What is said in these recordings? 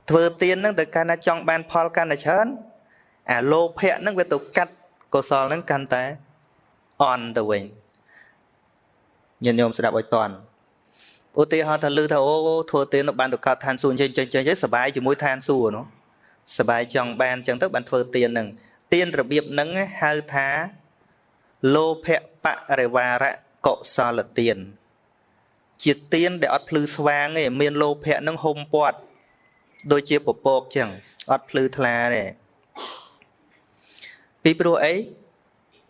thưa tiên nâng từ can trong ban phol can chớn lô phẹ nâng về tục cắt cô sò nâng can té on từ mình nhìn nhôm sẽ đạp bồi toàn ô tê họ thật lư thầu ô thua tiên nó ban tục cắt than su trên rất sờ bài chỉ mũi than su nó sờ bài trong ban chẳng tức ban thưa tiên nâng tiên rồi biệp nâng hai thá lô phẹ bạ rè va rạ cọ sò là tiền chiết tiên để ọt phư xoang ấy miền lô phẹ nâng hôm bọt đôi chia bột bột chẳng ọt phư thla này pi pro ấy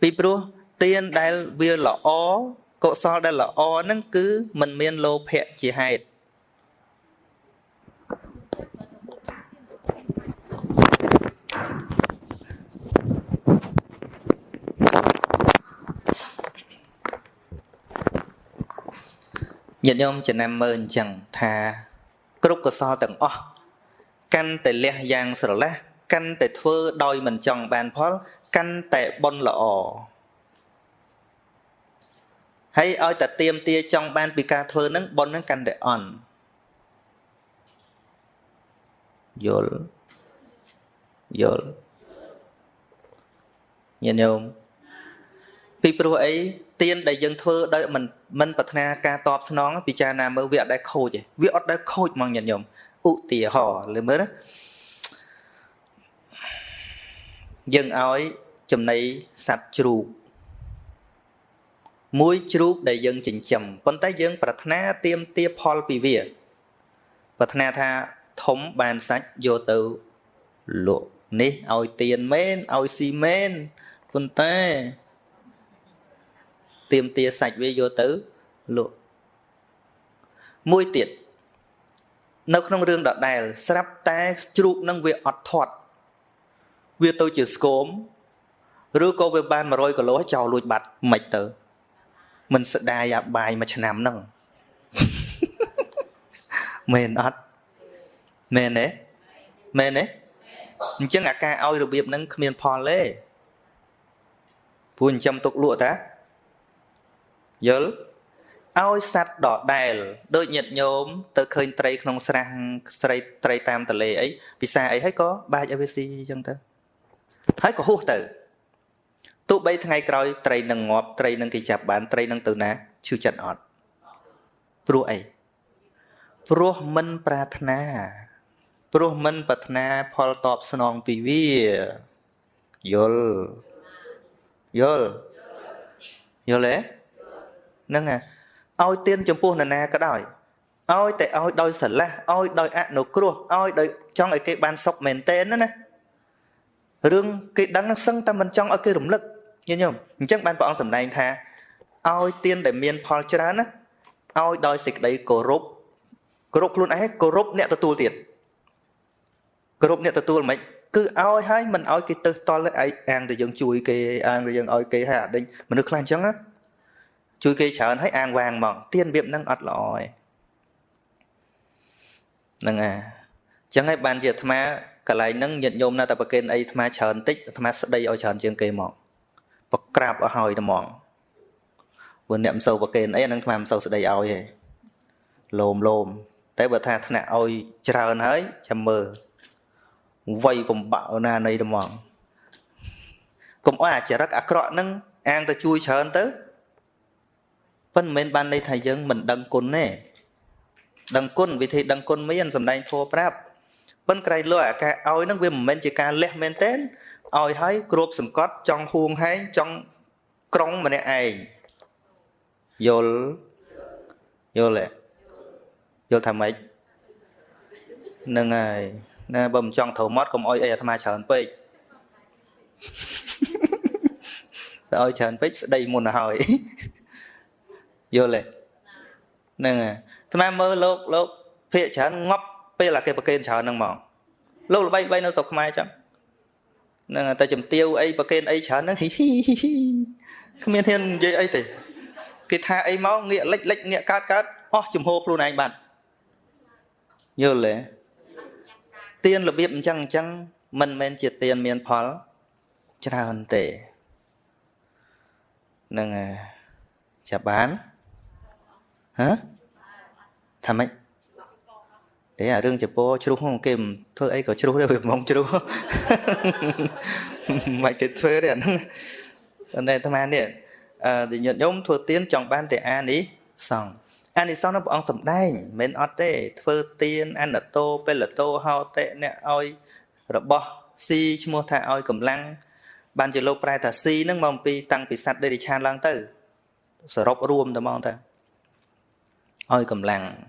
pi pro tiên đại bia là ó cọ sò đây là ó nâng cứ mình miền lô phẹ chỉ hai nhận nhôm chỉ nằm mơ chẳng thà cướp cọ sò tầng ó căn tại lẹ giang sờ lá căn tại thưa đôi mình chồng bàn phó căn tại bon là ó hay ơi tại tiêm tia trong ban bị ca thưa nâng bon nâng căn tại on dồn dồn nhận nhôm pi pro ấy tiên đại dân thưa đợi mình bật na ca tọp nón bị cha nam mơ việc đã khôi vậy việc đã khôi mong nhận nhôm ụ tỉa họ lên mới đó dân ói chùm này sạch chru mũi chru đại dân chỉnh chầm con tay dân bật na tiêm tia Paul pi việt bật na tha thống bàn sách vô tự lộ ní ôi tiền men ôi xi men con tay tiêm tia sạch với vô tử lộ mũi tiệt nó không rương đọt đài sắp tay chụp nâng việc ọt thoát việc tôi chỉ scốm rứa cô về ban mà rồi có lối chào lùi bạch mạch tử mình sẽ đài bài mà chẳng nằm nâng mền ọt mền đấy chứ ngạc ca ôi rồi việc nâng miền phò lê buồn chăm tục lụa ta nhớ ôi sạch đỏ đèl đôi nhiệt nhôm từ khơi tây không sang tây tam tờ lệ ấy vì sao ấy hay có ba abc chẳng thế hay có hút từ tụ bay ngày cày tây nâng ngọt tây nâng kỳ chạp bán tây nâng từ ná chưa chặt ọt pro ấy pro minh pratna pro minh pratna phol top snong pivi yol yol yol lẽ nâng à ôi tiên chấm phu nè cái đòi ôi tại ôi đôi sẩn la ôi đôi ạ nổ cua ôi đôi trong cái ban sọc mền tên đó nè rương cái đắng nó sưng ta mình trong ở cái rủng lực như nhom chắc ban bọn sầm này tha ôi tiên để miền Paul chán á ôi đôi xịt đấy cổ rúp luôn ấy cổ rúp nẹt tu tiệt cổ rúp nẹt tu mấy cứ ôi hay mình ôi cái từ to lên ấy ăn từ dân chui cái ăn từ dân ôi cái hạ định mình được làm chăng á chui cây chợ thấy an vàng mỏng tiên biệm năng ọt lòi nâng à chẳng hay bàn diệt thma cả lại nâng nhận nhôm na tập kênh ấy thma chờn tích thma đây ở chờn trên cây mỏng bọc crab ở hồi mỏng vừa niệm sâu vào kênh ấy nâng thma sâu đây oi vậy lồm tới bữa tha thna oi chờn ấy chăm mơ vây cùng bạo na này mỏng cùng chả rất cọ nâng an ta chui chờn tới phân men ban đây thầy dân mình đăng côn nè đăng côn vì thế đăng côn mấy anh sầm đai thua prap phân cây lúa cả oi nó về mình chỉ cả lẹ men tên oi hay group sừng cót trong huông hay trong krong mà nè ai vô lẹ vô tham mấy nâng ai nè bầm trong thầu mót cùng oi tham ai chờn pe oi chờn pe đây muốn hỏi vô lệ nè tham mơ lốc phía chán ngóc phía là cái bậc kênh chán nâng mỏng lốc là bay nó sọc mai chẳng nè ta chấm tiêu ấy bậc kênh ấy chán nó không miên hiên dây ấy thì cái tha ấy máu nghĩa lệch nghĩa cát chùm hô luôn anh bạn vô lệ tiên là biết chăng mình men triệt tiền miền phó chả hơn tệ nè chả bán hả tham ấy để à rương chụp po chru không kìm thôi ấy có chru đây mong chru mày cái thuê đấy anh đây tham ăn nè thì nhận nhóm thua tiến chọn ban để an ý xong anh đi xong nó bọn sầm đai men ọt đấy thưa tiên anh là tô pe là tô hao tệ nè oi rồi bỏ si mua thà oi cầm lăng ban chỉ lô prai thà si nâng mong pi tăng pi sắt đây đi chan lăng tử sở rộp ruộng tao mong thà oi cầm lăng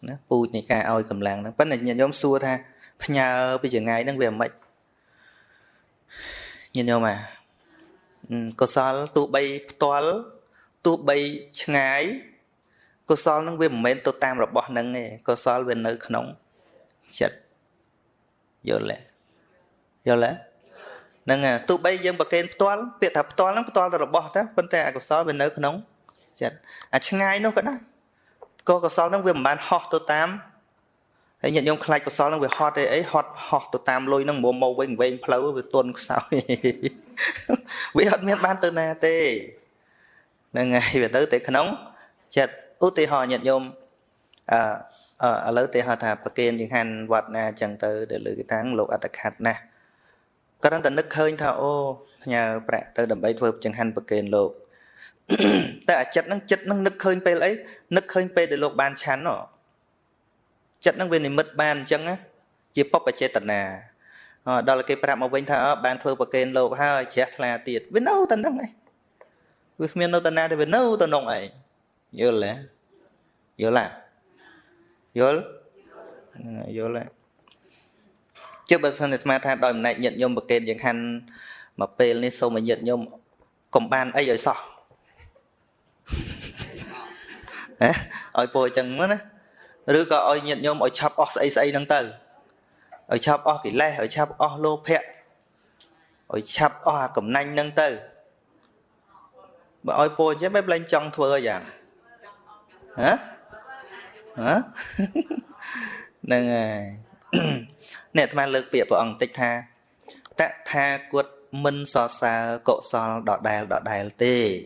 nó pui này cả oi cầm lăng nó vẫn là nhận nhóm xua tha nhà bây giờ ngày đang về mệnh nhìn nhau mà có sao tụ bay toal tụ bay ngái có sao nó về mình tụ tam rồi bỏ nâng này có sao về nơi nóng chật vô lẽ nâng à tụ bay dân bậc kênh toal biệt thập toal lắm toal rồi bỏ đó vấn đề có sao về nơi nóng chật à ngái nó vẫn có sao nó về mình hot tụ tam hãy nhận nhung khai có sao nó về hot đấy ấy hot tụ tam lôi nó mùa màu vinh vinh phơi về tuần sao vì hot miền ban từ na tê nên ngày về tới tê nóng chật út tê họ nhận nhung ở lớn tê họ thà bậc kênh những hành vật na chẳng tới để lựa cái tháng lục ắt hạt na có đang tận nước hơi thao ô nhà bạ tới đầm bay vợp chẳng hành bậc kênh lục tại chất năng nước hơi pe lấy nước hơi pe để lục ban chán nó chất năng về này mất ban chẳng á chỉ pop ở trên tận nà đó là cái bạ mà vinh thao ban vợp bậc kênh lục ha chết là tiệt với nâu tận năng này với miền nâu tận na thì với nâu tận nông ấy vô lại chứ bây giờ mà tha đòi này nhận nhôm bậc kênh chẳng hành mà pe lên sâu mà nhận nhôm còn ban ấy rồi sao ôi bồi chẳng mất á rồi có ôi nhận nhôm ôi chắp óc say năng từ ôi chắp óc cái le ôi chắp óc lô phe ôi chắp óc cầm nanh năng từ mà ôi bồi chứ bếp lên trong thua dạng hả nên nè tham lực bịa vào ông tích tha tạ tha quật minh so sa cọ so đọt đài tê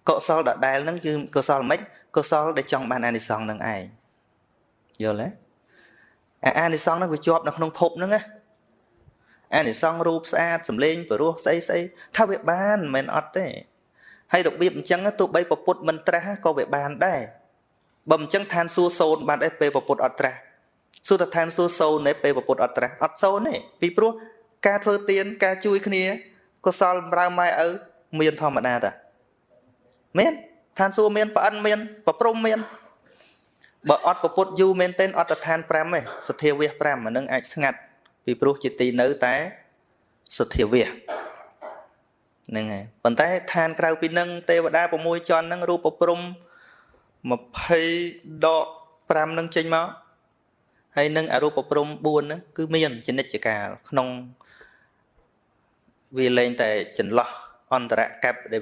cọ so đọt đài nó như cọ so mấy cọ so để trong bàn anh song năng ai giờ lấy anh song nó bị chọp nó không phụp nữa nghe anh song rụp xa sầm lên và rùa xây thao việc ban mình ọt đấy hay đặc biệt chẳng tụ bay vào phút mình tra có việc ban đây bầm chẳng than xua sồn ban đấy pe vào phút ọt tra xua thật than xua sồn đấy pe vào phút ọt tra ọt sồn này vì pro ca thơ tiên ca chui khnia có sao ra mai ở miền thọ mà đa ta miền than xua miền và ăn miền và prom miền bờ ọt vào phút du miền tên ọt than pram này sự thiêu việt pram mà nâng ai ngặt vì pro chỉ tì nữ té sự thiêu việt nên này còn té than cao pin nâng tê và đa vào môi tròn nâng ru vào prom mà hay đọ pram nâng trên máu hay nâng ở ru vào prom buồn á cứ miền trên đất chỉ cả không vì lên tại chỉnh lo on tara cặp để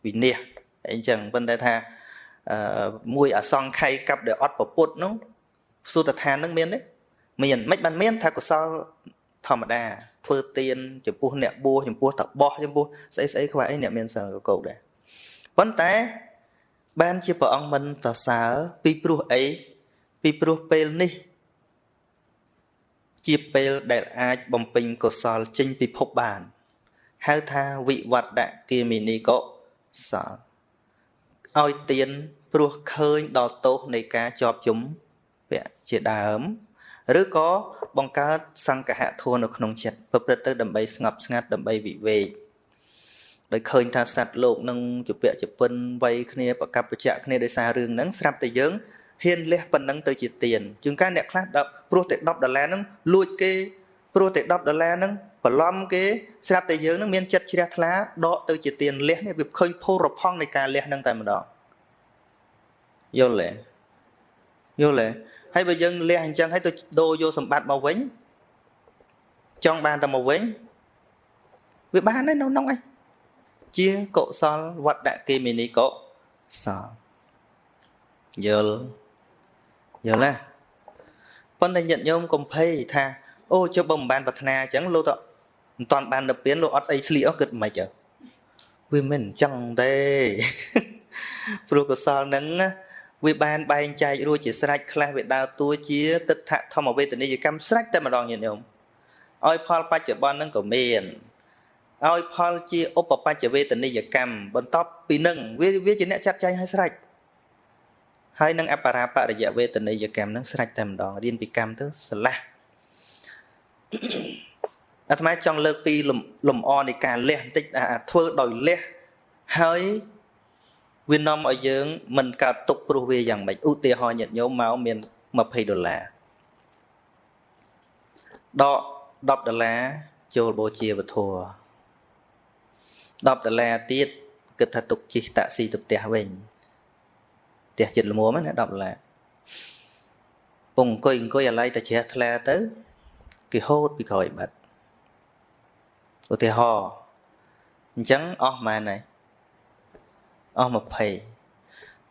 vì nia anh chẳng vấn đề tha mùi ở song khay cặp để ót vào bột nó su tật than nước miền đấy miền mấy bàn miền tha của sao thầm đà phơ tiền chụp bua nẹt bua chụp bua tập bo chụp bua xây các bạn nẹt miền sờ của cậu đấy vấn đề ban chia vợ ông mình tờ sở pipru ấy pipru pel ni chia pel để ai bồng pin của sò chinh pipop bàn hai tha vị vật đại kia mini có sợ oi tiền pru khơi đò tốt này cá chọp chúng vẽ chỉ đám rồi có bong cá sang cả hạ thua nó không chặt bập tới đầm bay ngập ngắt đầm bay vị về để khơi tha sạt lộn nâng chụp vẽ chụp phân vay kia và cặp chạ kia để xa rừng nắng sắp tới dướng hiên lẽ phần nâng tới chỉ tiền chúng cái nẹt khác đập pro tệ đập đờ lá nâng lùi kê pro tệ đập đờ lá nâng và lom cái sắp tới dướng nâng miên chặt chia lá đọ tới chỉ tiền lẽ này việc khơi phô rập phong này cả lẽ nâng tại mà đó vô lẽ hay bây giờ lẽ hành trang hay tôi đô vô sầm bát màu vĩnh trong bàn tầm màu vĩnh việc bán đấy nó nóng anh chia cộ sao vật đại kỳ mini cộ sao giờ là con này nhận nhôm cùng pay tha ô cho bồng bàn bật na chẳng lô tọ toàn bàn đập biến lô ớt ấy xì ớt cực mày chờ vì mình chẳng đây pro của sao nắng វាបានបែងចែករួចជាស្រេចខ្លះវាដើរតួជាទិដ្ឋធម្មវេទនីយកម្មស្រេចតែម្ដងញាតិញោមឲ្យផលបច្ចុប្បន្នហ្នឹងក៏មានឲ្យផលជាឧបបច្ចវេទនីយកម្មបន្ទាប់ពីនឹងវាជាអ្នកចាត់ចែងឲ្យស្រេចហើយនឹងអបរាបរិយវេទនីយកម្មហ្នឹងស្រេចតែម្ដងរៀនពីកម្មទៅស្រឡះអាត្មាចង់លើកពីលំអនៃការលះបន្តិចធ្វើដោយលះហើយវានាំឲ្យយើងមិនកើតទុកព្រោះវាយ៉ាងម៉េចឧទាហរណ៍ញាតិញោមមកមាន$20ដក$10ចូលបូជាវធ$10ទៀតគិតថាទុកជិះតាក់ស៊ីទៅផ្ទះវិញផ្ទះចិត្តល្មមណា$10ពងអង្គុយអាឡ័យតែជ្រះថ្លាទៅគេហូតពីក្រោយបាត់ឧទាហរណ៍អញ្ចឹងអស់ប៉ុន្មានហើយអស់20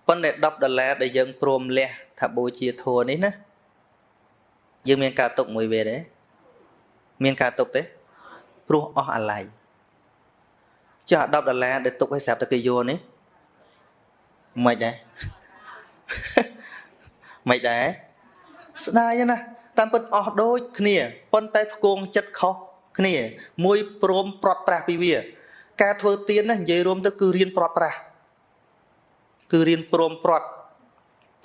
ប៉ុន្តែ$10ដែលយើងព្រមលះថាបូជាធម៌នេះណាយើងមានការទុកមួយវាទេមានការទុកទេព្រោះអស់អាឡ័យចាស់$10ដែលទុកឲ្យស្រាប់តែគេយកនេះមិនដែរមិនដែរស្ដាយណាតាមពិតអស់ដូចគ្នាប៉ុន្តែផ្គងចិត្តខុសគ្នាមួយព្រមប្រត់ប្រាស់ពីវាការធ្វើទៀនណានិយាយរួមទៅគឺរៀនប្រត់ប្រាស់គឺរៀនព្រមប្រត់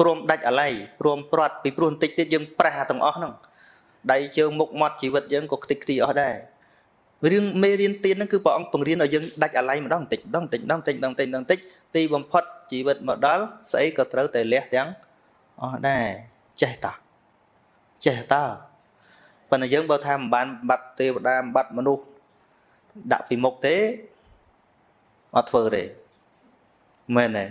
ព្រមដាច់អាឡ័យព្រមប្រត់ពីព្រោះបន្តិចទៀតយើងប្រាស់ទាំងអស់ហ្នឹងដៃជើងមុខមាត់ជីវិតយើងក៏ខ្ទេចខ្ទីអស់ដែររឿងមេរៀនទៀនហ្នឹងគឺព្រះអង្គបង្រៀនឲ្យយើងដាច់អាឡ័យម្ដងបន្តិចទីបំផុតជីវិតមកដល់ស្អីក៏ត្រូវតែលះទាំងអស់ដែរចេះតប៉ុន្តែយើងបើថាមិនបានបាត់ទេវតាមិនបាត់មនុស្សដាក់ពីមុខទេអត់ធ្វើទេមែនទេ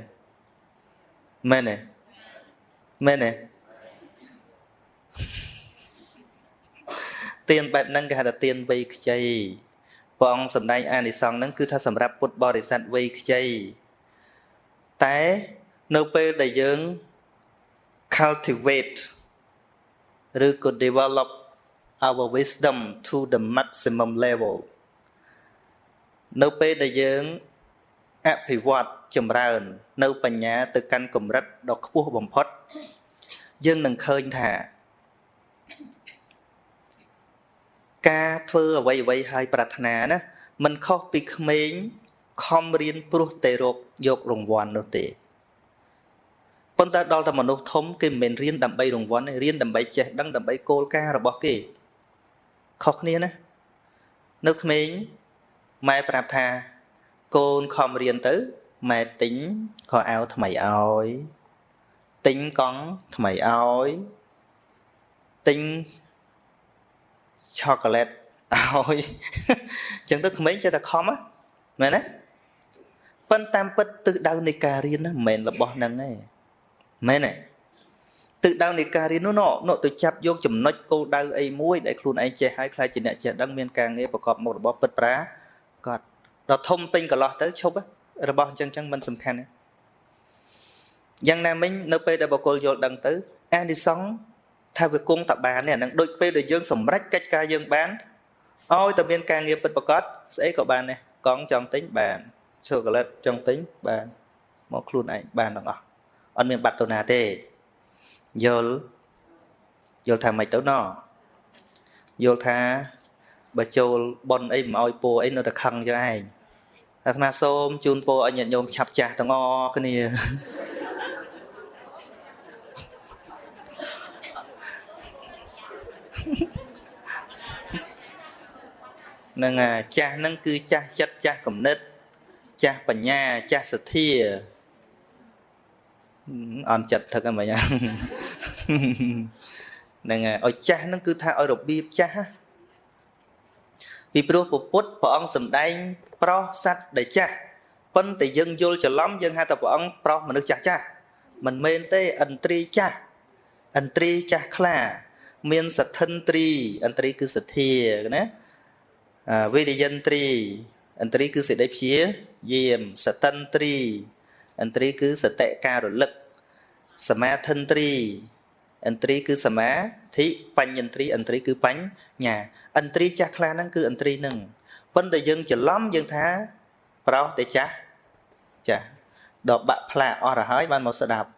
ទៀនបែបហ្នឹងគេហៅថាទៀនវ័យខ្ចីព្រះអង្គសម្ដែងអានិសង្សហ្នឹងគឺថាសម្រាប់ពុទ្ធបរិស័ទវ័យខ្ចីតែនៅពេលដែលយើង cultivate ឬក៏ develop our wisdom to the maximum level នៅពេលដែលយើងអភិវឌ្ឍចម្រើននៅបញ្ញាទៅកាន់កម្រិតដ៏ខ្ពស់បំផុតយើងនឹងឃើញថាការធ្វើអ្វីឲ្យប្រាថ្នាណាมันខុសពីក្មេងខំរៀនព្រោះតែរកយករង្វាន់នោះទេប៉ុន្តែដល់តែមនុស្សធំគេមិនមែនរៀនដើម្បីរង្វាន់ទេរៀនដើម្បីចេះដឹងដើម្បីគោលការណ៍របស់គេខុសគ្នាណានៅក្មេងម៉ែប្រាប់ថាកូនខំរៀនទៅម៉ែទិញខោអាវថ្មីឲ្យទិញកង់ថ្មីឲ្យទិញឆូកាឡេតឲ្យអញ្ចឹងទៅក្មេងចេះតែខំមែនទេប៉ុន្តែតាមពិតទិសដៅនៃការរៀនណាមិនមែនរបស់ហ្នឹងទេមែនទេទិសដៅនៃការរៀននោះទៅចាប់យកចំណុចគោលដៅអីមួយដែលខ្លួនឯងចេះហើយខ្លាចជាអ្នកចេះដឹងមានការងារប្រកបមុខរបរពិតប្រាកដដល់ធំពេញកន្លោះទៅឈប់របស់អញ្ចឹងមិនសំខាន់ទេយ៉ាងណាមិញនៅពេលដែលបុគ្គលយល់ដឹងទៅអានិសង្សថាវាគង់តបាននេះអានឹងដូចពេលដែលយើងសម្រេចកិច្ចការយើងបានឲ្យតែមានការងារពិតប្រាកដស្អីក៏បានដែរកង់ចង់ទិញបានឆូកាឡេតចង់ទិញបានមកខ្លួនឯងបានទាំងអស់អត់មានបាត់ទៅណាទេយល់ថាមិនទៅណោះយល់ថាបើចូលប៉ុនអីមិនឲ្យពោអីនៅតែខឹងចឹងឯងអាត្មាសូមជូនពរឲ្យញាតិញោមឆាប់ចាស់ទាំងអស់គ្នានឹងចាស់ហ្នឹងគឺចាស់ចិត្តចាស់គំនិតចាស់បញ្ញាចាស់សទ្ធាអន់ចិត្តថឹកហ្នឹងហ្នឹងឲ្យចាស់ហ្នឹងគឺថាឲ្យរបៀបចាស់ពីព្រោះពុទ្ធព្រះអង្គសម្ដែងប្រុសសត្វដែលចាស់ប៉ុន្តែយើងយល់ច្រឡំយើងហៅថាព្រះអង្គប្រុសមនុស្សចាស់មិនមែនទេឥន្ទ្រីចាស់ខ្លាមានសទ្ធិន្ទ្រីឥន្ទ្រីគឺសទ្ធាណាវិរិយន្ទ្រីឥន្ទ្រីគឺសេចក្តីព្យាយាមសតិន្ទ្រីឥន្ទ្រីគឺសតិការរលឹកសមាធិន្ទ្រីឥន្ទ្រីគឺសមាធិបញ្ញន្ទ្រីឥន្ទ្រីគឺបញ្ញាឥន្ទ្រីចាស់ខ្លាហ្នឹងគឺឥន្ទ្រីហ្នឹងប៉ុន្តែយើងច្រឡំយើងថាប្រុសតែចាស់ដល់បាក់ផ្លាកអស់ទៅហើយបានមកស្ដាប់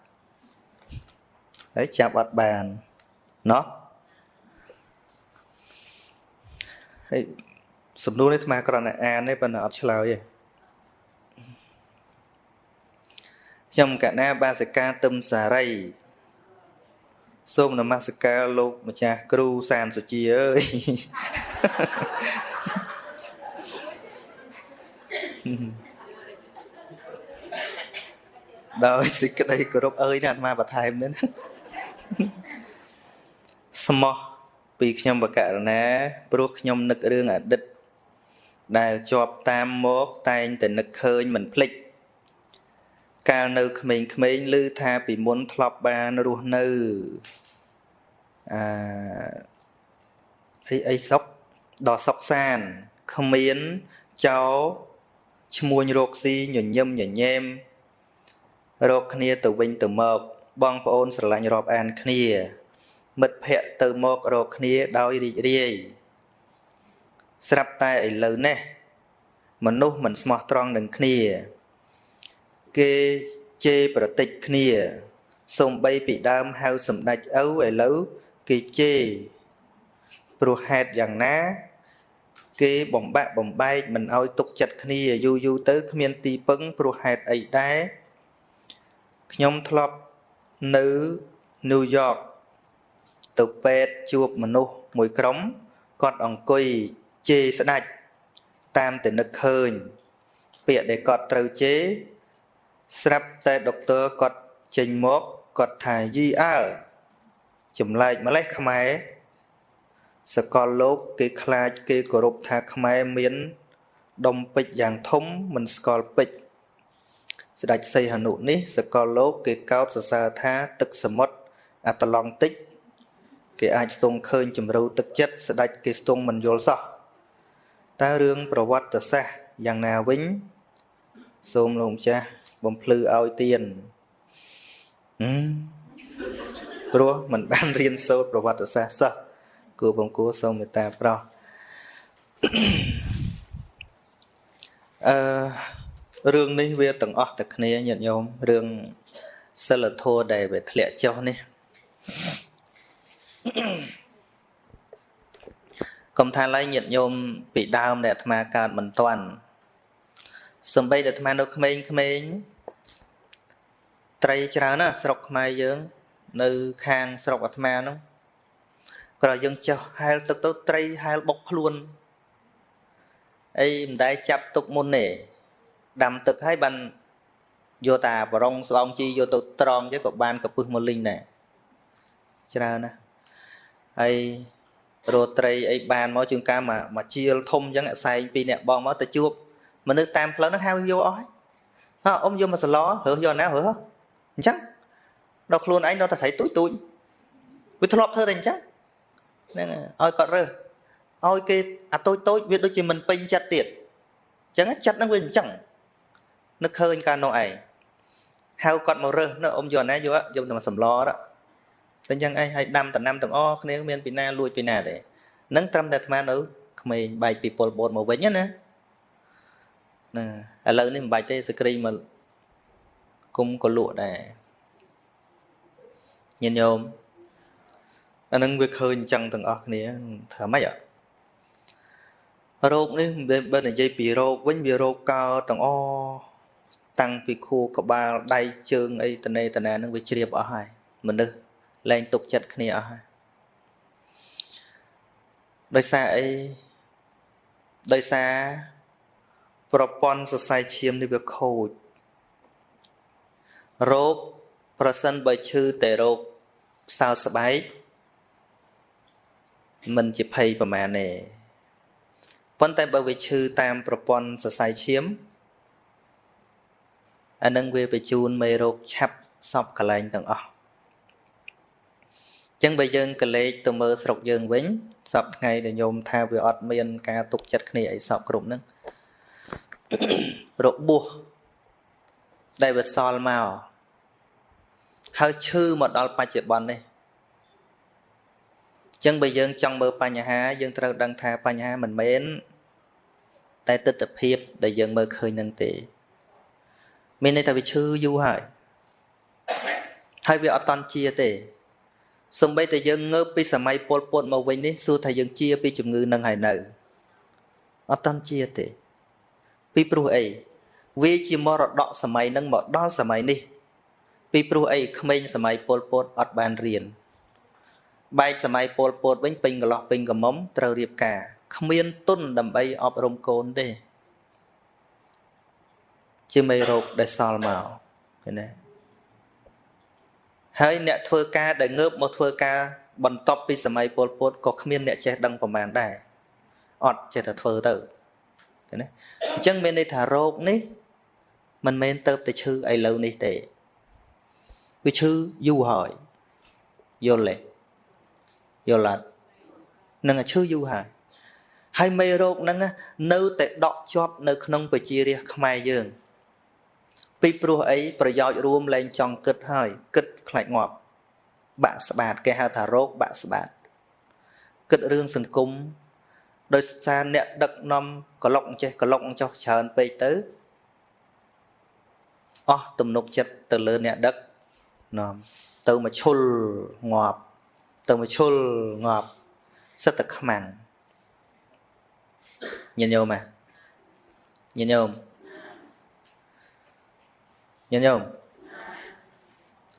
đấy chạp ọt bàn nó ấy sầm nô đấy mà còn là an đấy bên ọt chlau vậy trong cả na ba sẽ ca tâm xà ray xôm là masaka lục mà cha kru san sụt chia ơi đôi xịt cái đây cột ơi nè mà bà thầy đến small bị nhom bạc cả nè bro nhom nực rương à đứt đài chọp tam mốt tay từ nực hơi mình flick ca nư mình lư tha bị muốn thọp ba nó ruột nư ấy sóc đò sóc san không miến cháu mua roxy nhổn nhâm nhổn nhem rộp khnia từ vinh từ mộc bong ôn sờ lạnh rộp an khnia mật phẹ từ mộc rộp khnia đôi đi đi sập tay ấy lớn nè mình nô mình smart strong đừng khnia kê chê bờ tịch khnia sông bay bị đam hao sầm đạch ấu ấy lấu kê chê pro hạt dạng ná kê bồng bay mình ao tục chặt khnia du du tới miền tì pưng pro hạt ấy đá nhom thọp nữ New York từ pet chuột mình nô mùi cống cọt ỏng cùi chê sẽ đạch tam từ nực hơi bịa để cọt trâu chế sắp tay doctor cọt trình mốc cọt thải di ảo chùm lại mà lấy khmai sẽ còn lốp cái khai cái cổ rụp thả khmai miến đông bịch dạng thông mình scroll bịch sẽ đạch xây hà nội ní sẽ còn lốp cái cao xa tha tức sầm mất ta lòng tích cái ai stung khơi chùm râu tức chất sẽ đạch cái stung mình vô sọ ta rương bảo vật ta xa dạng nào vĩnh xôm lùng cha bông plư ao tiền bro mình ban riêng sâu bảo vật ta xa sao cô bông cố xong người ta pro rương ní về tầng ọc tầng này nhận nhôm rương sơ là thua đầy về lệ cho nè công thang lấy nhận nhôm bị đau để mà cả mình toàn sớm bây để mà nó khmênh trai chả nó sọc mai dưỡng nơi khang sọc ở mà nó rồi dân cho hai tức tốt trai hai bốc luôn ấy đại chập tục môn này đầm thực hai bàn vô tà và rong song chi vô tụ tròn với cột ban cặp một linh này chả nè ấy rồi trai ấy bàn mỗi trường ca mà chia thông chẳng hạn sai vì nè bong máu tới chuột mà nước tam lớn nó hao vô ói ha ông vô mà sờ ló hở vô nào hở chắc đọc luôn anh nó ta thấy túi với thọp thơ thành chắc nên ôi còn rồi ôi cái tôi biết đôi chỉ mình pin chặt tiệt chẳng chặt nó quên chẳng nó khơi ca nọ ấy hao còn màu rơ nó ông vô này vô á vô mà sầm lo đó tên chẳng ai hay năm tầng o nếu miền Việt Nam lui Việt Nam để nâng trăm đẹp mà nữ mình bài people board màu vẽ nhất nè nè lớn nên bài tê screen mà cũng có lụa này nhìn nhôm anh nâng việc hơi chẳng tầng o này thở mấy ạ rốt này bên này dây bị rốt với bị rốt cao tầng o tăng vì khu có ba đai chương ấy tầng này nâng việc chia ở hai mình được lên tục chặt kia ở hai đây xa ấy đây xa propon sai chiêm đi việc khôi rốt person bởi chư tệ rốt sao sắp ấy mình chỉ pay vào mà nè vấn tay bởi vì chư tam propon sai chiếm anh nâng về chun mê rốt chắp sọc cả lành tầng chẳng bây giờ cái lệ từ mơ sọc dương vĩnh sọc ngay để nhôm theo về ọt miên ca tục chất này ấy sọc rụng nâng rụng buộc đây về sol màu hơi chư một đôi ba triệu bọn này chẳng bây giờ trong mơ ba nhà há dương trâu đăng tha ba nhà há mình mến tay tích tập hiệp để dân mơ khơi nâng tệ mình đây ta bị chư du hại hay vì ọt toàn chia tệ Xong bây giờ dân ngơ pi sầm mai pol pol màវិញនេះ xưa thầy dân chia pi chủng ngư nâng hải nợ. Ở tân chia thế. Pi pru ấy. Vì chỉ mò rọt đọ sầm mai nâng mò đo sầm mai ní. Pi pru ấy khmênh sầm mai pol pol ọt bàn riền. Bài sầm mai pol polវិញពេញកន្លោះពេញកមុំត្រូវរៀបការគ្មានទុនដើម្បីអប់រំកូនទេជាមេរោគដែលសល់មកឃើញទេហើយអ្នកធ្វើការដែលងើបមកធ្វើការបន្ទាប់ពីសម័យពលពតក៏គ្មានអ្នកចេះដឹងប្រមាណដែរអត់ចេះតែធ្វើទៅឃើញទេអញ្ចឹងមានន័យថារោគនេះមិនមែនទៅតែឈឺឥឡូវនេះទេវាឈឺយូរហើយយល់ទេយល់អត់នឹងឈឺយូរហើយមេរោគហ្នឹងនៅតែដកជាប់នៅក្នុងប្រជារាស្ត្រខ្មែរយើងពីព្រោះអីប្រយោជន៍រួមលែងចង់គិតហើយគិតខ្លាចងាប់បាក់ស្បាតគេហៅថារោគបាក់ស្បាតគិតរឿងសង្គមដោយសារអ្នកដឹកនាំក្លុកចេះក្លុកចុះច្រើនពេកទៅអស់ទំនុកចិត្តទៅលើអ្នកដឹកនាំទៅមកឈុលងាប់ទៅមកឈុលងាប់សិតតែខ្មាំងញញោមញញោមញញោម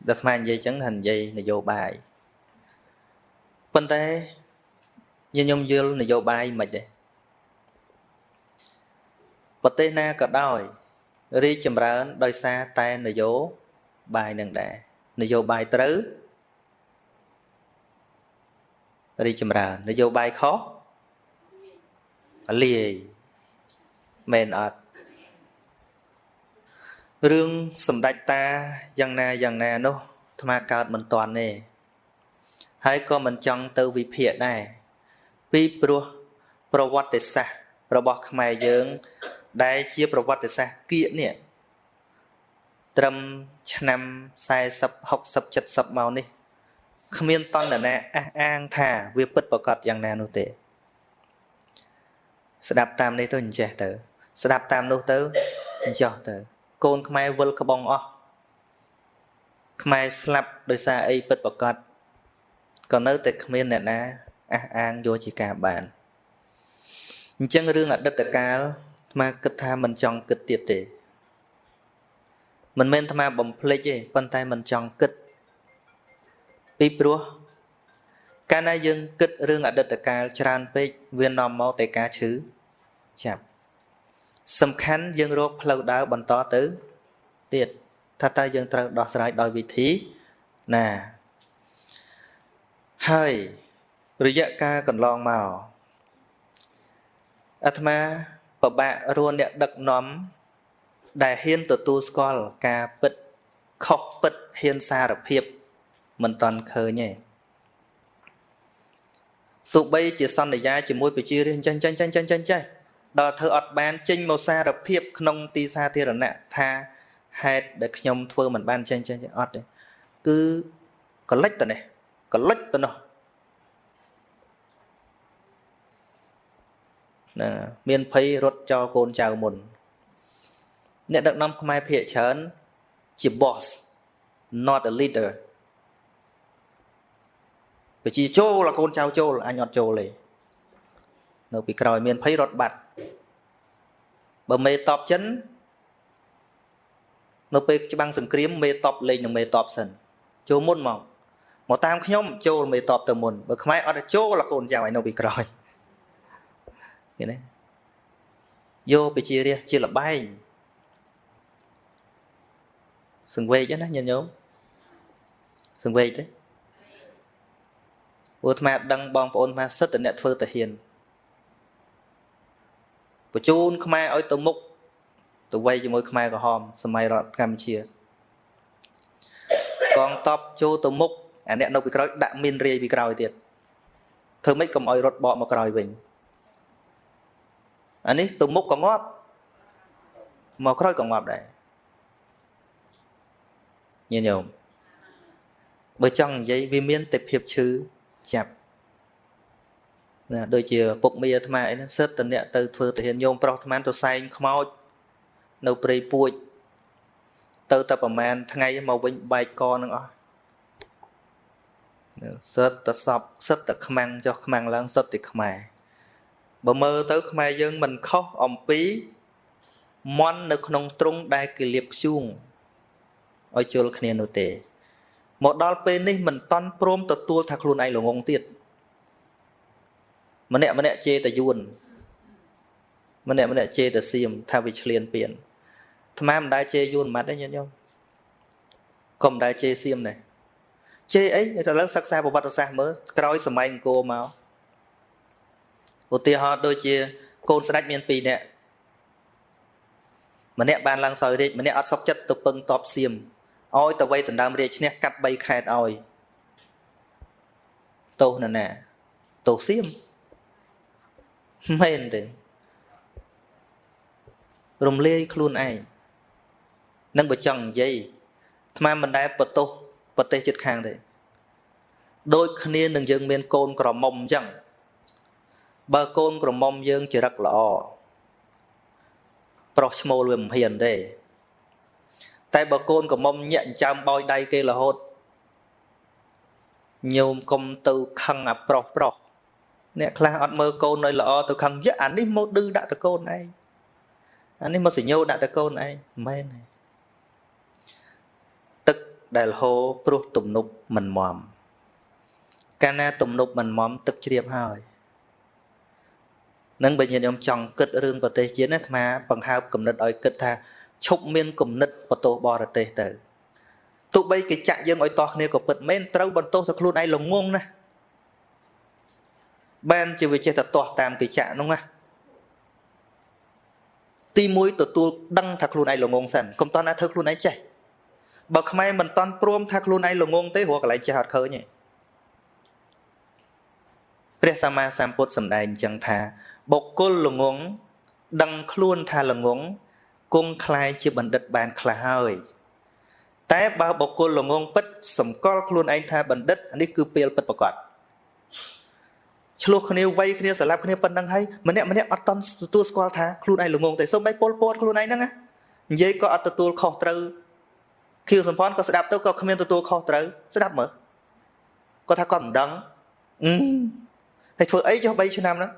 ដល់ស្មាននិយាយចឹងថានិយាយនយោបាយប៉ុន្តែញញោមយល់នយោបាយមិនទេប្រទេសណាក៏ដោយរីកចម្រើនដោយសារតែនយោបាយនឹងដែរនយោបាយត្រូវរីកចម្រើននយោបាយខុសលាយមែនអត់រឿងសម្ដេចតាយ៉ាងណានោះអាត្មាកើតមិនតាន់ទេហើយក៏មិនចង់ទៅវិភាគដែរពីព្រោះប្រវត្តិសាស្ត្ររបស់ខ្មែរយើងដែលជាប្រវត្តិសាស្ត្រគៀកនេះត្រឹមឆ្នាំ40 60 70មកនេះគ្មានតណ្ណាអះអាងថាវាពិតប្រកបយ៉ាងណានោះទេស្ដាប់តាមនេះទៅអញ្ចេះទៅស្ដាប់តាមនោះទៅអញ្ចោះទៅកូនខ្មែរវិលក្បងអស់ខ្មែរស្លាប់ដោយសារអីពិតប្រកបក៏នៅតែគ្មានអ្នកណាអះអាងយកជាការបានអញ្ចឹងរឿងអតីតកាលអាត្មាគិតថាមិនចង់គិតទៀតទេមិនមែនអាត្មាបំភ្លេចទេប៉ុន្តែមិនចង់គិតពីព្រោះកាលណាយើងគិតរឿងអតីតកាលច្រើនពេកវានាំមកតែការឈឺចាប់សំខាន់យើងរកផ្លូវដើរបន្តទៅទៀតថាតើយើងត្រូវដោះស្រាយដោយវិធីណាហើយរយៈកាលកន្លងមកអាត្មាពិបាករស់អ្នកដឹកនាំដែលហ៊ានទទួលស្គាល់ការពិតខុសពិតហ៊ានសារភាពមិនតាន់ឃើញទេទោះបីជាសន្យាជាមួយប្រជារាស្ត្រចេះដល់ធ្វើអត់បានចេញមកសារភាពក្នុងទីសាធារណៈថាហេតុដែលខ្ញុំធ្វើមិនបានចេញអត់ទេគឺកលិចទៅនេះកលិចទៅនោះណាមានភ័យរត់ចោលកូនចៅមុនអ្នកដឹកនាំខ្មែរភាគច្រើនជា boss not a leader ប្រជាចូលកូនចៅចូលអញអត់ចូលទេនៅពីក្រោយមានភ័យរត់បាត់បើមេតបចិននៅពេលច្បាំងសង្គ្រាមមេតបលេងនឹងមេតបសិនចូលមុនមកតាមខ្ញុំចូលមេតបទៅមុនបើខ្មែរអត់ចូលកូនចៅឲ្យនៅពីក្រោយឃើញទេយកប្រជារាស្ត្រជាលបែងសង្វេគណាញាតិញោមសង្វេគទេព្រោះអាត្មាដឹងបងប្អូនអាត្មាសិតតែអ្នកធ្វើតាហ៊ានបញ្ជូនខ្មែរឲ្យទៅមុខទៅវ័យជាមួយខ្មែរក្រហមសម័យរដ្ឋកម្ពុជាកងទ័ពចូលទៅមុខអាអ្នកនៅពីក្រោយដាក់មីនរាយពីក្រោយទៀតធ្វើម៉េចកុំឲ្យរត់បកមកក្រោយវិញអានេះទៅមុខក៏ងាប់មកក្រោយក៏ងាប់ដែរញាតិញោមបើចង់និយាយវាមានតែភាពឈឺចាប់ណាដូចជាពុកមីអាត្មាអីហ្នឹងសិតតអ្នកទៅធ្វើទាហានញោមប្រុសអាត្មាទៅសែងខ្មោចនៅព្រៃពួចទៅតែប្រហែលថ្ងៃមកវិញបែកកនឹងអស់ sật tật sọc sật tật khmang cho khmang lang sật tật khmai bờ mơ tới khmai dương mình khóc ẩm pí mónនៅក្នុងទ្រង់ដែលគេលាបធ្យូងឲ្យជល់គ្នានោះទេមកដល់ពេលនេះមិនតន់ព្រមទទួលថាខ្លួនឯងល្ងងទៀតម្នាក់ជេរតែយួនម្នាក់ជេរតែសៀមថាវាឆ្លៀនពៀនអាត្មាមិនដែលជេរយួនម៉ាត់ទេញាតិញោមកុំដែលជេរសៀមដែរជេរអីឥឡូវសិក្សាប្រវត្តិសាស្ត្រមើលក្រោយសម័យអង្គរមកឧទាហរណ៍ដូចជាកូនស្ដេចមាន2នាក់ម្នាក់បានឡើងសោយរាជម្នាក់អត់សុខចិត្តទៅពឹងតបសៀមឲ្យទៅវ័យដណ្ដើមរាជឈ្នះកាត់3ខេត្តឲ្យទោសណាទោសសៀមមែនទេរំលាយខ្លួនឯងនឹងបើចង់និយាយអាត្មាមិនដែលបន្ទោសប្រទេសជិតខាងទេដូចគ្នានឹងយើងមានកូនក្រមុំអញ្ចឹងបើកូនក្រមុំយើងចរិតល្អប្រុសឈ្មោលវាមិនហ៊ានទេតែបើកូនក្រមុំញាក់ចាំបោយដៃគេរហូតញោមកុំទៅខឹងអាប្រុសអ្នកខ្លះអត់មើលកូននៅល្អទៅខឹងយ៉ាអានេះមកឌឺដាក់តកូនឯងអានេះមកសញ្ញោដាក់តកូនឯងមិនមែនទេទឹកដែលហូរព្រោះទំនប់មិនមមកាលណាទំនប់មិនមមទឹកជ្រាបហើយនឹងបើញាតិញោមចង់គិតរឿងប្រទេសជាតិណាអាត្មាបង្ហើបគំនិតឲ្យគិតថាឈប់មានគំនិតបន្ទោសបរទេសទៅទោះបីគេចាក់យើងឲ្យតោះគ្នាក៏ពិតមែនត្រូវបន្ទោសទៅខ្លួនឯងល្ងងណាបានជាវាចេះតែទាស់តាមគេចាក់នោះណាទី1ទទួលដឹងថាខ្លួនឯងល្ងងសិនកុំតន់ណាធ្វើខ្លួនឯងចេះបើខ្មែរមិនតន់ព្រមថាខ្លួនឯងល្ងងទេរកកន្លែងចេះអត់ឃើញទេព្រះសម្មាសម្ពុទ្ធសម្ដែងអញ្ចឹងថាបុគ្គលល្ងងដឹងខ្លួនថាល្ងងគង់ខ្លាយជាបណ្ឌិតបានខ្លះហើយតែបើបុគ្គលល្ងងពិតសម្គាល់ខ្លួនឯងថាបណ្ឌិតនេះគឺពេលពិតប្រាកដឆ្លោះគ្នាវ័យគ្នាស្លាប់គ្នាប៉ុណ្្នឹងហើយម្នាក់អត់តន់ទទួលស្គាល់ថាខ្លួនឯងល្ងងទេសូម្បីពលពតខ្លួនឯងហ្នឹងណានិយាយក៏អត់ទទួលខុសត្រូវខៀវសំផនក៏ស្ដាប់ទៅក៏គ្មានទទួលខុសត្រូវស្ដាប់មើលគាត់ថាគាត់មិនដឹងហើយធ្វើអីចុះ3ឆ្នាំហ្នឹង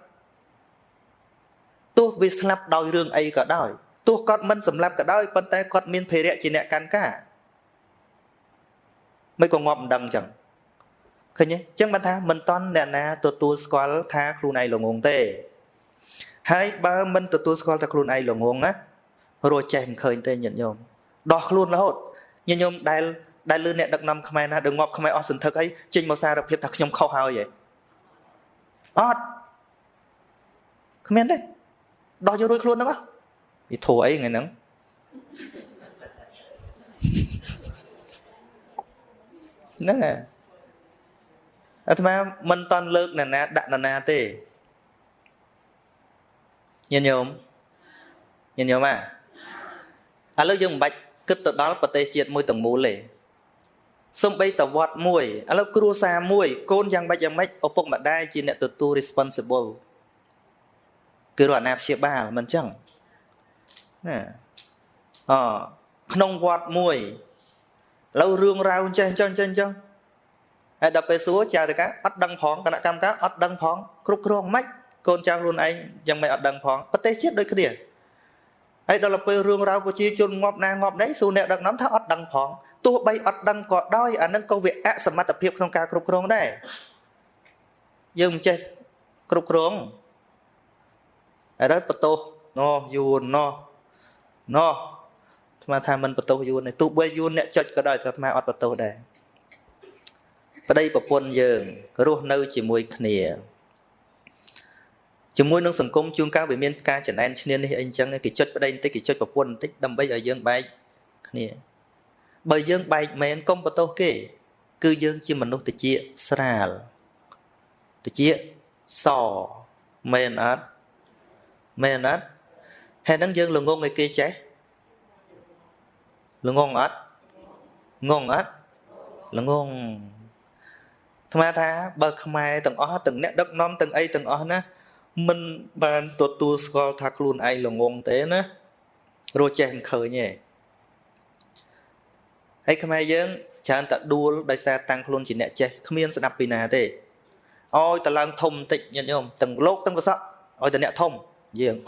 ទោះវាស្លាប់ដោយរឿងអីក៏ដោយទោះគាត់មិនសម្លាប់ក៏ដោយប៉ុន្តែគាត់មានភារៈជាអ្នកកាន់ការមិនក៏ងាប់មិនដឹងអញ្ចឹងឃើញទេអញ្ចឹងបានថាមិនតន់អ្នកណាទទួលស្គាល់ថាខ្លួនឯងល្ងងទេហើយបើមិនទទួលស្គាល់ថាខ្លួនឯងល្ងងណារស់ចេះមិនឃើញទេញាតិញោមដោះខ្លួនរហូតញាតិញោមដែលលឺអ្នកដឹកនាំខ្មែរណាដែលងាប់ខ្មែរអស់សន្ធឹកអីចេញមកសារភាពថាខ្ញុំខុសហើយហ៎អត់គ្មានទេដោះយករួចខ្លួនហ្នឹងពីធូរអីថ្ងៃហ្នឹងហ្នឹងហើយអាត្មាមិនតន់លើកណាដាក់ណាទេញាតិញោមឥឡូវយើងមិនបាច់គិតទៅដល់ប្រទេសជាតិមួយទាំងមូលទេសំបីតវត្តមួយឥឡូវគ្រួសារមួយកូនយ៉ាងម៉េចឪពុកម្ដាយជាអ្នកទទួល responsible គឺរកអាណាព្យាបាលមិនអញ្ចឹងណាក្នុងវត្តមួយឥឡូវរឿងរ៉ាវចេះអញ្ចឹងហើយដល់ពេលសួរចៅតកាអត់ដឹងផងគណៈកម្មការអត់ដឹងផងគ្រប់គ្រងមិនកូនចៅខ្លួនឯងយ៉ាងម៉េចអត់ដឹងផងប្រទេសជាតិដូចគ្នាហើយដល់ពេលរឿងរ៉ាវប្រជាជនងាប់ណាងាប់ណីសួរអ្នកដឹកនាំថាអត់ដឹងផងទោះបីអត់ដឹងក៏ដោយអានឹងក៏វាអសមត្ថភាពក្នុងការគ្រប់គ្រងដែរយើងមិនចេះគ្រប់គ្រងហើយបន្ទោសយួនអាត្មាថាមិនបន្ទោសយួនទេទោះបីយួនអ្នកចុចក៏ដោយតែអាត្មាអត់បន្ទោសដែរប្តីប្រពន្ធយើងរស់នៅជាមួយគ្នាជាមួយនឹងសង្គមជួនកាលវាមានការចំណែនឈ្នានេះអីអញ្ចឹងគេចុចប្តីបន្តិចគេចុចប្រពន្ធបន្តិចដើម្បីឲ្យយើងបែកគ្នាបើយើងបែកមែនកុំបន្ទោសគេគឺយើងជាមនុស្សតិចស្រាលតិចសមែនអត់ហើយនឹងយើងល្ងងឲ្យគេចេះល្ងងអត់ល្ងងថ្មថាបើខ្មែរទាំងអស់ទាំងអ្នកដឹកនាំទាំងអីទាំងអស់ណាមិនបានទទួលស្គាល់ថាខ្លួនឯងល្ងងទេណារស់ចេះមិនឃើញទេហើយខ្មែរយើង chán ta đua đại sa tăng luôn chỉ nẹt che không yên sẽ đập pin nào thế ôi ta lang thông tịnh nhận nhôm từng lốt từng vật sắc ôi ta nẹt thông giềng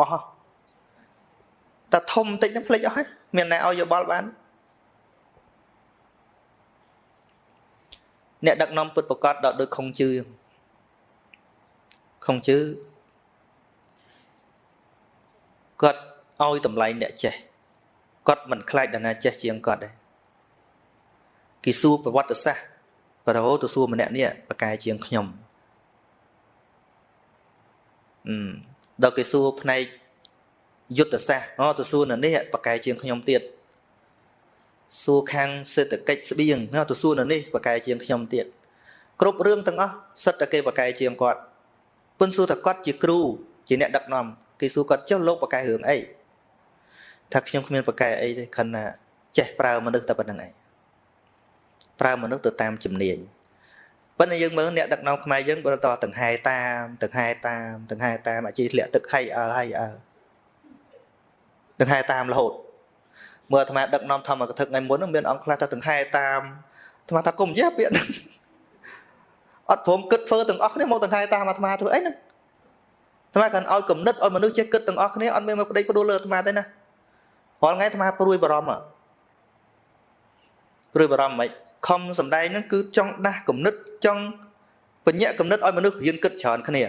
ta thông tịnh nó phơi cho hết miền này ôi giờ bao bán nẹt đặc nom bật bọc cọt đợt được không chứ cọt ôi tầm lại nẹt che cọt mình khai đàn che chiang cọt đây kỳ su và vật sa có đâu tôi su mà nẹt nè và cài chiang nhom đợt kỳ su nàyยุទ្ធសាស្ត្រទៅសួរនៅនេះបកកែជាងខ្ញុំទៀតសួរខាងសេដ្ឋកិច្ចស្បៀងទៅសួរនៅនេះបកកែជាងខ្ញុំទៀតគ្រប់រឿងទាំងអស់សិតតែគេបកកែជាងគាត់ប៉ុន្តែសួរថាគាត់ជាគ្រូជាអ្នកដឹកនាំគេសួរគាត់ចុះលោកបកកែរឿងអីថាខ្ញុំគ្មានបកកែអីទេខណ្ឌណាចេះប្រើមនុស្សតែប៉ុណ្្នឹងឯងប្រើមនុស្សទៅតាមជំនាញប៉ុន្តែយើងមើលអ្នកដឹកនាំខ្មែរយើងបើតទាំងហែតាមអាជីធ្លាក់ទឹកហើយទាំងហែតាមរហូតមើលអាត្មាដឹកនាំធម្មកថាថ្ងៃមុនមានអង្គខ្លះថាទាំងហែតាមអាត្មាថាគុំយេពាក្យហ្នឹងអត់ព្រមគិតធ្វើទាំងអស់គ្នាមកទាំងហែតាមអាត្មាធ្វើអីហ្នឹងអាត្មាកាន់ឲ្យគំនិតឲ្យមនុស្សចេះគិតទាំងអស់គ្នាអត់មានមកប្តីផ្ដួលលើអាត្មាទេណារាល់ថ្ងៃអាត្មាព្រួយបារម្ភមិនខំសំដែងហ្នឹងគឺចង់ដាស់គំនិតចង់បញ្ញត្តិគំនិតឲ្យមនុស្សរៀនគិតច្រើនគ្នា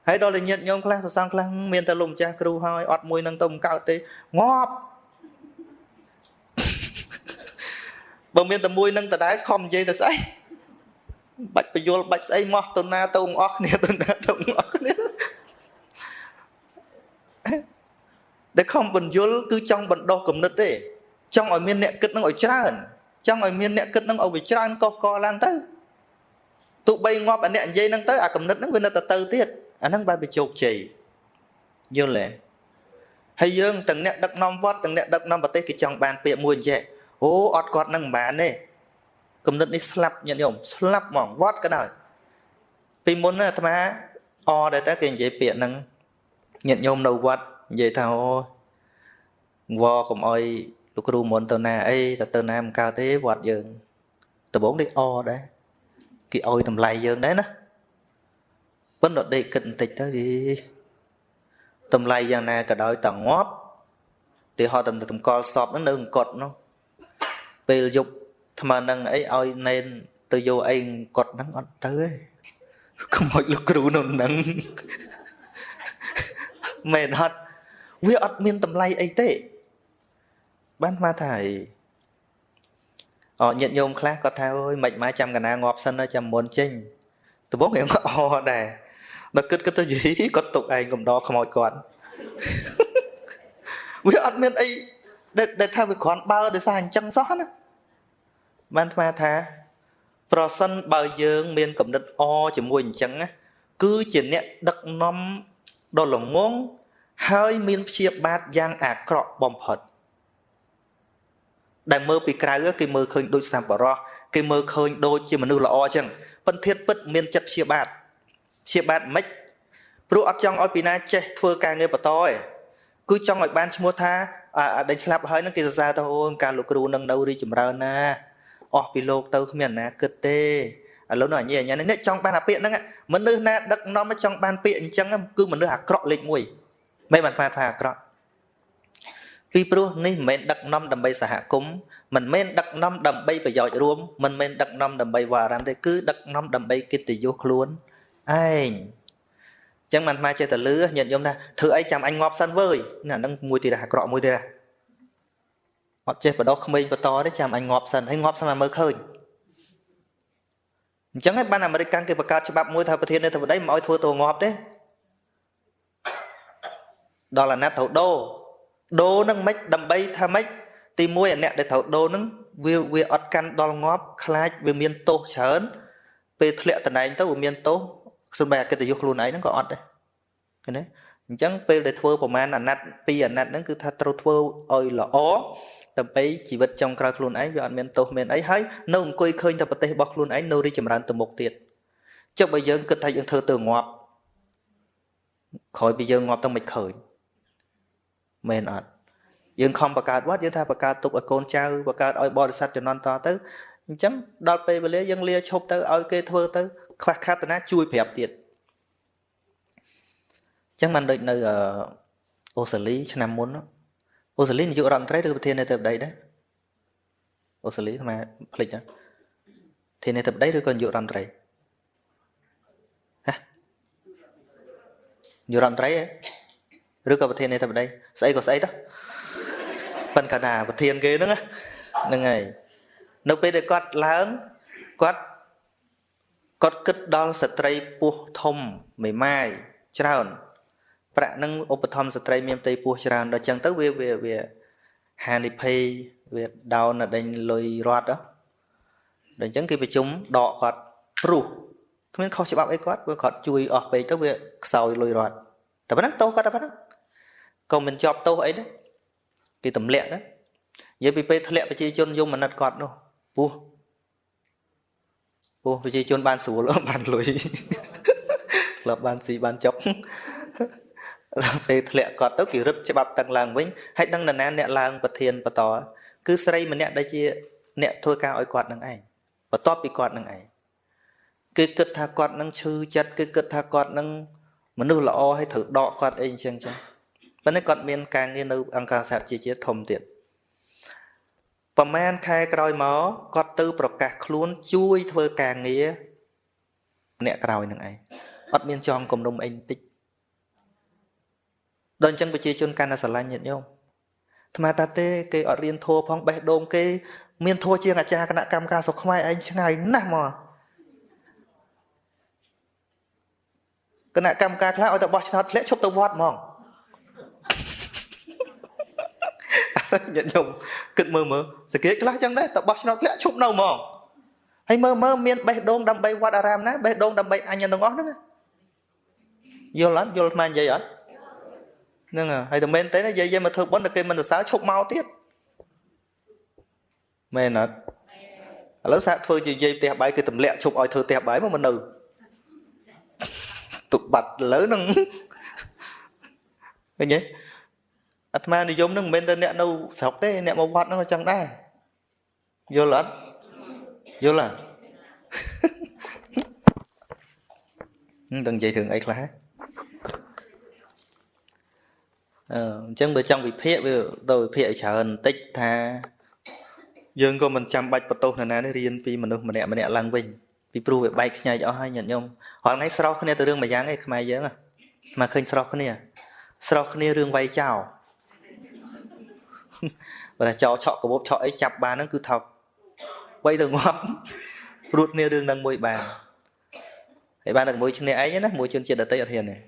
ហើយដល់តែញាតិញោមខ្លះប្រសងខ្លះមានតែលោកម្ចាស់គ្រូហើយអត់មួយនឹងទៅមិនកើតទេងាប់បើមានតែមួយនឹងដដែលខំនិយាយទៅស្អីបាច់បញ្យល់បាច់ស្អីមកទៅណាទៅអស់គ្នាដែលខំបញ្យល់គឺចង់បណ្ដុះគំនិតទេចង់ឲ្យមានអ្នកគិតនឹងឲ្យច្រើនចង់ឲ្យមានអ្នកគិតនឹងឲ្យវាច្រើនកកឡើងទៅទោះបីងាប់អាអ្នកនិយាយនឹងទៅអាគំនិតនឹងវានៅតែទៅទៀតអាហ្នឹងបែបវាជោគជ័យយល់ទេហើយយើងទាំងអ្នកដឹកនាំវត្តទាំងអ្នកដឹកនាំប្រទេសគេចង់បានពាក្យមួយអញ្ចឹងអូអត់គាត់នឹងមិនបានទេគំនិតនេះស្លាប់ញាតិញោមស្លាប់ហ្មងវត្តក៏ដោយពីមុនអាត្មាដែលតែគេនិយាយពាក្យហ្នឹងញាតិញោមនៅវត្តនិយាយថាអូវកុំអោយលោកគ្រូមុនទៅណាអីទៅណាមិនកើតទេវត្តយើងដំបូងនេះដែរគេអោយតម្លៃយើងដែរណាប៉ុន្តែដេកគិតបន្តិចទៅតម្លៃយ៉ាងណាក៏ដោយតងាប់ទីហោតម្កល់សពហ្នឹងនៅអង្គត់នោះពេលយប់ថ្មនឹងអីឲ្យណែនទៅយកអីអង្គត់ហ្នឹងអត់ទៅទេខ្មោចលោកគ្រូនោះហ្នឹងមែនអត់វាអត់មានតម្លៃអីទេបានមកថាញាតិញោមខ្លះគាត់ថាអើយមិនមកចាំកណាងាប់សិនចាំមុនចេញដំបូងខ្ញុំក៏ដែរដល់គិតទៅយីគាត់ទុកឯងកំដរខ្មោចគាត់វាអត់មានអីដែលថាវាគ្រាន់បើដោយសារអញ្ចឹងសោះណាបានថ្មថាប្រសិនបើយើងមានគំនិតជាមួយអញ្ចឹងគឺជាអ្នកដឹកនាំដ៏ល្ងងហើយមានព្យាបាទយ៉ាងអាក្រក់បំផុតដែលមើលពីក្រៅគេមើលឃើញដូចស្នាបរោះគេមើលឃើញដូចជាមនុស្សល្អអញ្ចឹងប៉ុន្តែពិតមានចិត្តព្យាបាទមិនព្រោះអត់ចង់ឲ្យពីណាចេះធ្វើការងារបន្តទេគឺចង់ឲ្យបានឈ្មោះថាដេញស្លាប់ហើយនឹងគេសរសើរទៅអូនការលោកគ្រូនឹងនៅរីចម្រើនណាអស់ពីលោកទៅគ្មានណាគិតទេឥឡូវនោះអញ្ញានេះចង់បានអាពាក្យហ្នឹងមនុស្សណាដឹកនាំចង់បានពាក្យអញ្ចឹងគឺមនុស្សអាក្រក់លេខ1មិនបានថាអាក្រក់ពីព្រោះនេះមិនមែនដឹកនាំដើម្បីសហគមន៍មិនមែនដឹកនាំដើម្បីប្រយោជន៍រួមមិនមែនដឹកនាំដើម្បីវ៉ារ៉ាំទេគឺដឹកនាំដើម្បីកិត្តិយសខ្លួនឯងចឹងមិនមកចេះតែលឺញាតិញោមថាធ្វើអីចាំអញងាប់សិនវើយណាហ្នឹងមួយទៀតអាក្រក់មួយទៀតអត់ចេះបដោះក្មេងបន្តទេចាំអញងាប់សិនហើយងាប់សិនមកមើលឃើញអញ្ចឹងហើយបានអាមេរិកកាន់គេបង្កើតច្បាប់មួយថាប្រធានាធិបតីមិនឲ្យធ្វើតួងាប់ទេដល់អាណត្តិត្រូវដូរនឹងមិនដើម្បីថាម៉េចទី1អាអ្នកដែលត្រូវដូរនឹងវាអត់កាន់ដល់ងាប់ខ្លាចវាមានទោសច្រើនពេលធ្លាក់តំណែងទៅវាមានទោសខ្លួនបែរកិត្តិយសខ្លួនឯងហ្នឹងក៏អត់ដែរឃើញទេអញ្ចឹងពេលដែលធ្វើប្រមាណអាណត្តិ2អាណត្តិហ្នឹងគឺថាត្រូវធ្វើឲ្យល្អដើម្បីជីវិតចុងក្រោយខ្លួនឯងវាអត់មានទោសមានអីហើយនៅអង្គុយឃើញតែប្រទេសរបស់ខ្លួនឯងនៅរីចម្រើនទៅមុខទៀតចុះបើយើងគិតថាយើងធ្វើទៅងាប់ក្រោយពីយើងងាប់ទៅមិនឃើញមែនអត់យើងខំបង្កើតវត្តយើងថាបង្កើតទុកឲ្យកូនចៅបង្កើតឲ្យបរិស័ទជំនាន់តទៅ chấm đọt pe về lấy dân lia chụp tới ở cái thưa tới khoa khát nó chui phèp tiệt chẳng man đợi nơi ở ô xử lý cho năm muốn đó ô xử lý thì dụ rộng tới được thiên này tập đấy đấy ô xử lý mà lịch đó thiên này tập đấy được còn dụ rộng tới hả dụ rộng tới ấy rồi có thiên này tập đấy xây có xây đó phần cả đà và thiên kia nữa á nâng ngày nó bây giờ quát lớn quát kích đo sợi trai pu thom mày mai tròn bạn nâng ốp thom sợi trai miếng tây pu tròn đó chẳng tới về Hàn pay về đào là đánh lôi rót đó để chẳng khi bị chúng đọ quát pru không khó chịu bạo ấy quát vừa quát chui ở về tới về sau lôi rótแต่bắt tô quát bắt còn mình chọc tô ấy đấy cái tầm lẹ đấy vậy bị pe lẹ bị chi chôn dung mà nặt quát đâu pu bị chi chôn ban sủ lỡ ban lôi là ban gì ban chọc pe lẹ quát tới kiểu rất cho bạp tầng làng với hay đăng là nè làng bật thiền bật tỏ cứ xây mà nè đây chia nè thôi cao oi quát năng ảnh và top bị quát năng ảnh cái cất tha quát năng chư chặt cái cất tha quát năng mà nư lọ hay thử đọ quát anh chăng chăng vấn đề quát miền càng nghe nư ăn càng sạch chia thông tiện và men khai còi máu quát tư bọc cả luôn chui thôi càng nghĩa nè còi năng ảnh bắt miền tròn cùng đông anh tích đơn chân bị chia chôn can là sờ lanh nhận nhau mà ta tê cái ở riêng thua phong bè đôm cái miền thua chia ngã cha cái nạ cam ca sọc không ai anh chẳng ai nè mà cái nạ cam ca khác ở tập bọt nó lẽ chụp tàu vót mong nhận nhung cực mơ sự kia cái lá chẳng đấy tập bọt nó lẽ chụp đâu mong hay mơ miền bè đôm đâm bay vót aram nè bè đôm đâm bay anh nhân đồng ngón nữa vô lắm vô man vậy ạ nên là hay tụi men tới nó dây mà thường bón được kia mình được 6 chục mau tiết men nè lớn sát phơi dây tè bãi cái tầm lẹ chụp ỏi thừa tè bãi mà mình nừ tụt bạch lớn nâng cái nhỉ atma đi giống nâng men tên nè đâu sọc thế nè một bát nó chẳng đa vô là từng dây thường ấy là chân bữa trong bị phê tôi phê chờ tích tha dương có mình chăm bạch bát tô này nè riêng vì mình nè lăng vinh vì pru về bay nhảy cho hai nhận nhung họ ngay sau khi từ rương mà dáng ấy không ai dáng à mà khơi sau khi rương vay chào và là cho chọ của bố chọ ấy chập bà nó cứ thọc quay đường ngóm rút nêu rương đang môi bàn hãy ban được môi chân này ấy nhé môi chân trên đất tây ở thiền này